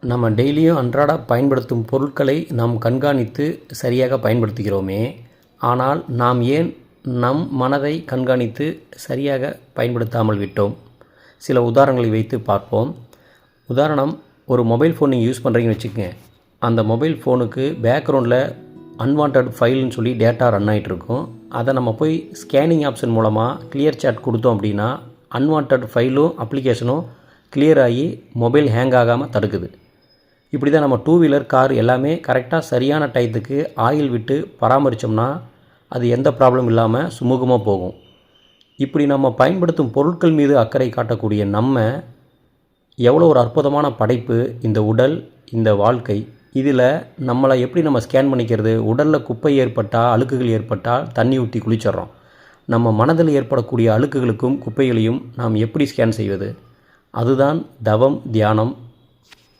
நம்ம டெய்லியும் அன்றாட பயன்படுத்தும் பொருட்களை நாம் கண்காணித்து சரியாக பயன்படுத்துகிறோமே, ஆனால் நாம் ஏன் நம் மனதை கண்காணித்து சரியாக பயன்படுத்தாமல் விட்டோம்? சில உதாரணங்களை வைத்து பார்ப்போம். உதாரணம், ஒரு மொபைல் ஃபோன் நீங்கள் யூஸ் பண்ணுறீங்கன்னு வச்சுக்கோங்க. அந்த மொபைல் ஃபோனுக்கு பேக்ரவுண்டில் அன்வான்ட் ஃபைல்னு சொல்லி டேட்டா ரன் ஆகிட்டு இருக்கும். அதை நம்ம போய் ஸ்கேனிங் ஆப்ஷன் மூலமாக கிளியர் சாட் கொடுத்தோம் அப்படின்னா அன்வான்ட் ஃபைலும் அப்ளிகேஷனும் கிளியர் ஆகி மொபைல் ஹேங் ஆகாமல் தடுக்குது. இப்படி தான் நம்ம டூ வீலர், கார் எல்லாமே கரெக்டாக சரியான டயத்துக்கு ஆயில் விட்டு பராமரித்தோம்னா அது எந்த ப்ராப்ளம் இல்லாமல் சுமூகமாக போகும். இப்படி நம்ம பயன்படுத்தும் பொருட்கள் மீது அக்கறை காட்டக்கூடிய நம்ம எவ்வளோ ஒரு அற்புதமான படைப்பு இந்த உடல், இந்த வாழ்க்கை. இதில் நம்மளை எப்படி நம்ம ஸ்கேன் பண்ணிக்கிறது? உடலில் குப்பை ஏற்பட்டால், அழுக்குகள் ஏற்பட்டால் தண்ணி ஊற்றி குளிச்சிட்றோம். நம்ம மனதில் ஏற்படக்கூடிய அழுக்குகளுக்கும் குப்பைகளையும் நாம் எப்படி ஸ்கேன் செய்வது? அதுதான் தவம், தியானம்.